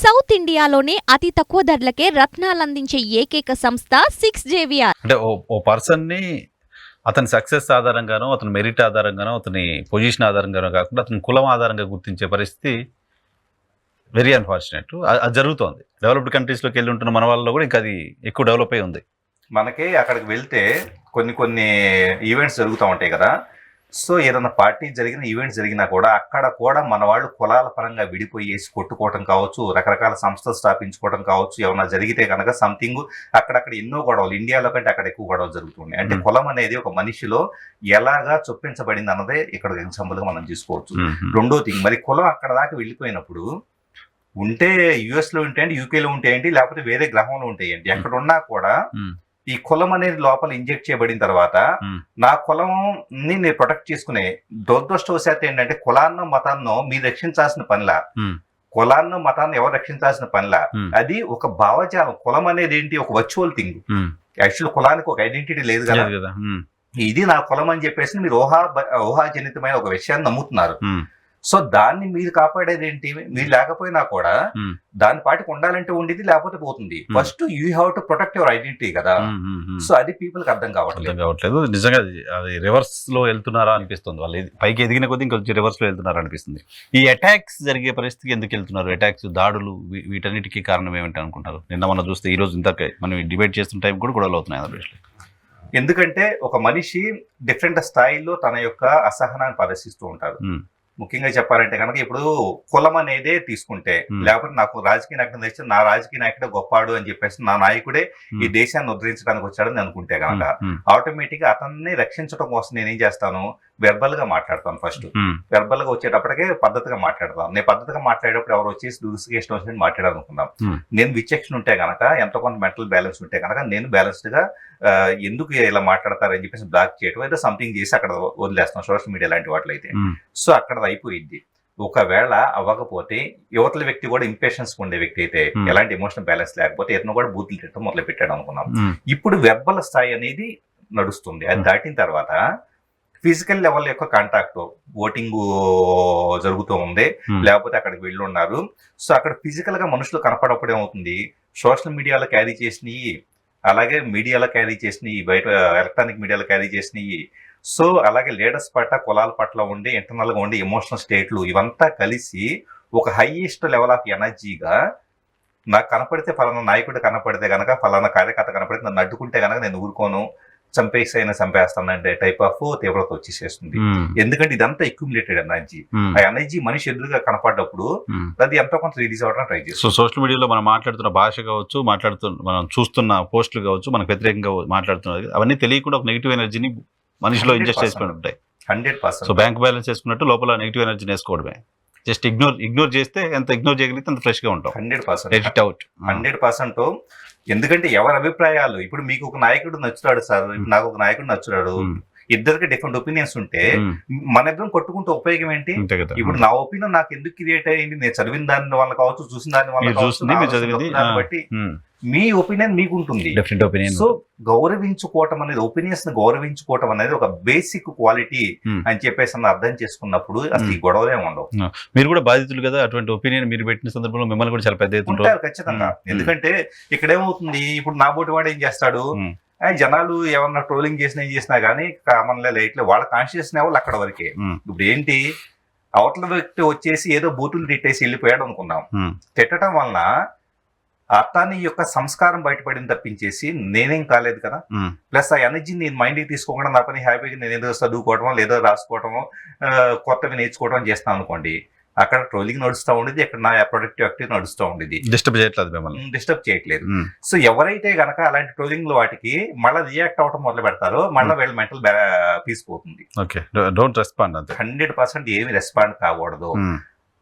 South ఇండియాలోనే అతి తక్కువ ధరలకే రత్నాలందించే ఏకైక సంస్థ 6JVR. అంటే ఓ పర్సన్ని అతని సక్సెస్ ఆధారంగానో, అతని మెరిట్ ఆధారంగానో, అతని పొజిషన్ ఆధారంగానో కాకుండా అతని కులం ఆధారంగా గుర్తించే పరిస్థితి వెరీ అన్ఫార్చునేట్. అది జరుగుతోంది. డెవలప్డ్ కంట్రీస్లోకి వెళ్ళి ఉంటున్న మన వాళ్ళలో కూడా ఇంకా అది ఎక్కువ డెవలప్ అయి ఉంది. మనకి అక్కడికి వెళ్తే కొన్ని ఈవెంట్స్ జరుగుతూ ఉంటాయి కదా. సో ఏదైనా పార్టీ జరిగిన ఈవెంట్స్ జరిగినా కూడా అక్కడ కూడా మన వాళ్ళు కులాల పరంగా విడిపోయేసి కొట్టుకోవటం కావచ్చు, రకరకాల సంస్థలు స్థాపించుకోవడం కావచ్చు, ఏమన్నా జరిగితే కనుక సంథింగ్ అక్కడక్కడ ఎన్నో గొడవలు, ఇండియాలో కంటే అక్కడ ఎక్కువ గొడవలు జరుగుతున్నాయి. అంటే కులం అనేది ఒక మనిషిలో ఎలాగా చొప్పించబడింది అన్నదే ఇక్కడ ఎగ్జాంపుల్గా మనం తీసుకోవచ్చు. రెండో థింగ్, మరి కులం అక్కడ దాకా వెళ్ళిపోయినప్పుడు ఉంటే యుఎస్లో ఉంటాయండి, యూకేలో ఉంటాయండి, లేకపోతే వేరే గ్రహంలో ఉంటాయండి, ఎక్కడ ఉన్నా కూడా ఈ కులం అనేది లోపల ఇంజెక్ట్ చేయబడిన తర్వాత నా కులం ని నేను ప్రొటెక్ట్ చేసుకునే దురదృష్టవశాత్తు ఏంటంటే కులాన్నో మతాన్నో మీరు రక్షించాల్సిన పనిలా, కులాన్నో మతాన్ని ఎవరు రక్షించాల్సిన పనిలా. అది ఒక భావజాలం. కులం అనేది ఏంటి? ఒక వర్చువల్ థింగ్. యాక్చువల్ కులానికి ఒక ఐడెంటిటీ లేదు కదా. ఇది నా కులం అని చెప్పేసి మీరు ఊహాజనితమైన ఒక విషయాన్ని నమ్ముతున్నారు. సో దాన్ని మీరు కాపాడేది ఏంటి? మీరు లేకపోయినా కూడా దాని పాటికి ఉండాలంటే ఉండేది, లేకపోతే పోతుంది. First you have to protect your identity కదా. సో అది పీపుల్ కి అర్థం కావట్లేదు. నిజంగా అది రివర్స్ లో వెళ్తున్నారా అనిపిస్తుంది. వాళ్ళు పైకి ఎదిగిన కొద్ది ఇంకొంచెం రివర్స్ లో వెళ్తున్నారా అనిపిస్తుంది. ఈ అటాక్స్ జరిగే పరిస్థితికి ఎందుకు వెళ్తున్నారు? అటాక్స్, దాడులు, వీటన్నిటికీ కారణం ఏమిటి అనుకుంటారు? నిన్న మనం చూస్తే ఈ రోజు ఇంత మనం డిబేట్ చేస్తున్న టైం కూడా గొడవలు అవుతున్నాయి. ఎందుకంటే ఒక మనిషి డిఫరెంట్ స్థాయిలో తన యొక్క అసహనాన్ని ప్రదర్శిస్తూ ఉంటారు. ముఖ్యంగా చెప్పాలంటే కనుక ఇప్పుడు కులం అనేదే తీసుకుంటే, లేకపోతే నాకు రాజకీయ నాయకుడు తెచ్చి నా రాజకీయ నాయకుడే గొప్పాడు అని చెప్పేసి నా నాయకుడే ఈ దేశాన్ని ఉద్ధరించడానికి వచ్చాడని అనుకుంటే కనుక ఆటోమేటిక్ గా అతన్ని రక్షించడం కోసం నేనేం చేస్తాను? వెర్బల్ గా మాట్లాడతాను. ఫస్ట్ వెర్బల్ గా వచ్చేటప్పటికే పద్ధతిగా మాట్లాడతాను. నేను పద్ధతిగా మాట్లాడేటప్పుడు ఎవరు వచ్చేసి దురుసుగా ఇష్టం వచ్చినట్టు మాట్లాడాలనుకున్నాం. నేను విచక్షణ ఉంటే కనుక, ఎంతో కొంత మెంటల్ బ్యాలెన్స్ ఉంటే కనుక నేను బ్యాలెన్స్డ్ గా ఎందుకు ఇలా మాట్లాడతారని చెప్పేసి బ్లాక్ చేయడం అయితే సంథింగ్ చేసి అక్కడ వదిలేస్తాం, సోషల్ మీడియా లాంటి వాటిలో అయితే. సో అక్కడ అయిపోయింది. ఒకవేళ అవ్వకపోతే యువతల వ్యక్తి కూడా ఇంపేషన్స్ ఉండే వ్యక్తి అయితే, ఎలాంటి ఎమోషనల్ బ్యాలెన్స్ లేకపోతే ఇతను కూడా బూతులు తిట్టడం మొదలు పెట్టాడు అనుకున్నాం. ఇప్పుడు వెర్బల్ స్థాయి అనేది నడుస్తుంది. అది దాటిన తర్వాత ఫిజికల్ లెవెల్ యొక్క కాంటాక్ట్, ఓటింగ్ జరుగుతూ ఉంది, లేకపోతే అక్కడికి వెళ్ళి ఉన్నారు. సో అక్కడ ఫిజికల్ గా మనుషులు కనపడప్పుడు ఏమవుతుంది? సోషల్ మీడియాలో క్యారీ చేసినవి, అలాగే మీడియాలో క్యారీ చేసినవి, బయట ఎలక్ట్రానిక్ మీడియాలో క్యారీ చేసినవి, సో అలాగే లీడర్స్ పట్ల, కులాల పట్ల ఉండే ఇంటర్నల్ గా ఉండే ఎమోషనల్ స్టేట్లు, ఇవంతా కలిసి ఒక హైయెస్ట్ లెవెల్ ఆఫ్ ఎనర్జీగా నాకు కనపడితే, ఫలానా నాయకుడు కనపడితే కనుక, ఫలానా కార్యకర్త కనపడితే నన్ను అడ్డుకుంటే కనుక నేను ఊరుకోను, చంపేసైనా చంపేస్తానంటే టైప్ ఆఫ్ తీవ్రత వచ్చేసేస్తుంది. ఎందుకంటే ఇదంతా అక్యుములేటెడ్ ఎనర్జీ. ఆ ఎనర్జీ మనిషి ఎదురుగా కనపడ్డప్పుడు అది ఎంతో కొంత రిలీజ్ అవ్వడం ట్రై చేస్తుంది. సో సోషల్ మీడియాలో మనం మాట్లాడుతున్న భాష కావచ్చు, మనం చూస్తున్న పోస్టులు కావచ్చు, మనకు వ్యతిరేకంగా మాట్లాడుతున్నది, అవన్నీ తెలియకుండా ఒక నెగిటివ్ ఎనర్జీని మనిషిలో ఇంజెస్ట్ చేసుకుని ఉంటాయి. 100%. సో బ్యాంక్ బ్యాలెన్స్ చేసుకున్నట్టు లోపల నెగిటివ్ ఎనర్జీని వేసుకోవడమే. జస్ట్ ఇగ్నోర్ చేస్తే ఎంత ఇగ్నోర్ చేయగలిగితే అంత ఫ్రెష్ గా ఉంటాం. 100%. ఎందుకంటే ఎవరి అభిప్రాయాలు, ఇప్పుడు మీకు ఒక నాయకుడు నచ్చుతాడు సార్, నాకు ఒక నాయకుడు నచ్చుతాడు, ఇద్దరికి డిఫరెంట్ ఒపీనియన్స్ ఉంటే మన ఇద్దరం కొట్టుకుంటే ఉపయోగం ఏంటి? ఇప్పుడు నా ఒపీనియన్ నాకు ఎందుకు క్రియేట్ అయ్యింది? నేను చదివిన దాని వల్ల కావచ్చు, చూసిన దాని వల్ల కావచ్చు, బట్టి మీ ఒపీనియన్ మీకు ఉంటుంది. సో గౌరవించుకోవటం అనేది, ఒపీనియన్స్ ని గౌరవించుకోవటం అనేది ఒక బేసిక్ క్వాలిటీ అని చెప్పేసి అర్థం చేసుకున్నప్పుడు అసలు ఈ గొడవలే ఉండవు. మీరు కూడా బాధితులు కదా, అటువంటి ఒపీనియన్ మీరు పెట్టిన సందర్భంలో మిమ్మల్ని కూడా చాలా పెద్ద ఉంటారు ఖచ్చితంగా. ఎందుకంటే ఇక్కడ ఏమవుతుంది, ఇప్పుడు నా బోటి వాడు ఏం చేస్తాడు, జనాలు ఏమన్నా ట్రోలింగ్ చేసినా ఏం చేసినా కానీ కామన్లే లైట్లే, వాళ్ళ కాన్షియస్ లెవెల్ అక్కడ వరకే. ఇప్పుడు ఏంటి, అవతల వ్యక్తి వచ్చేసి ఏదో బూతులు తిట్టేసి వెళ్ళిపోయాడు అనుకుందాం. తిట్టడం వలన అతని యొక్క సంస్కారం బయటపడింది తప్పించేసి నేనేం కాలేదు కదా. ప్లస్ ఆ ఎనర్జీ నేను మైండ్కి తీసుకోకుండా నా పని హ్యాపీగా నేను ఏదో చదువుకోవటం, లేదో రాసుకోవటము, కొత్తవి నేర్చుకోవడం చేస్తాను అనుకోండి, అక్కడ ట్రోలింగ్ నడుస్తూ ఉండేది, ఇక్కడ నా ప్రొడక్టివ్ యాక్టివ్ నడుస్తూ ఉండేది. డిస్టర్బ్ చేయట్లేదు. సో ఎవరైతే గనక అలాంటి ట్రోలింగ్ లో వాటికి మళ్ళీ రియాక్ట్ అవటం మొదలు పెడతారో మళ్ళీ వీళ్ళ మెంటల్ పీస్ పోతుంది. 100% ఏమి రెస్పాండ్ కాకూడదు.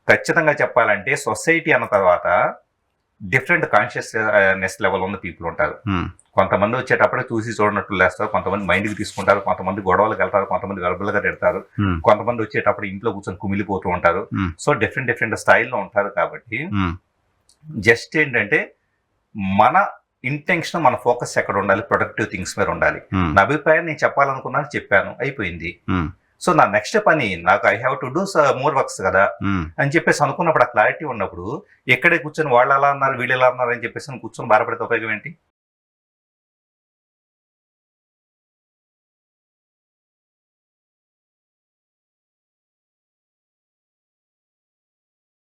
ఖచ్చితంగా చెప్పాలంటే సొసైటీ అన్న తర్వాత డిఫరెంట్ కాన్షియస్నెస్ లెవెల్ ఉన్న పీపుల్ ఉంటారు. కొంతమంది వచ్చేటప్పుడే చూసి చూడనట్టు లేస్తారు, కొంతమంది మైండ్కి తీసుకుంటారు, కొంతమంది గొడవలకు వెళ్తారు, కొంతమంది వెరబుల్గా తిడతారు, కొంతమంది వచ్చేటప్పుడు ఇంట్లో కూర్చొని కుమిలిపోతూ ఉంటారు. సో డిఫరెంట్ స్టైల్లో ఉంటారు. కాబట్టి జస్ట్ ఏంటంటే మన ఇంటెన్షన్, మన ఫోకస్ ఎక్కడ ఉండాలి, ప్రొడక్టివ్ థింగ్స్ మీద ఉండాలి. నా అభిప్రాయం నేను చెప్పాలనుకున్నాను, చెప్పాను, అయిపోయింది. సో నా నెక్స్ట్ పని నాకు I have to do more works కదా అని చెప్పేసి అనుకున్నప్పుడు ఆ క్లారిటీ ఉన్నప్పుడు ఎక్కడే కూర్చొని వాళ్ళు ఎలా అన్నారు వీళ్ళు ఎలా అన్నారు అని చెప్పేసి కూర్చొని బాధపడితే ఉపయోగం ఏంటి?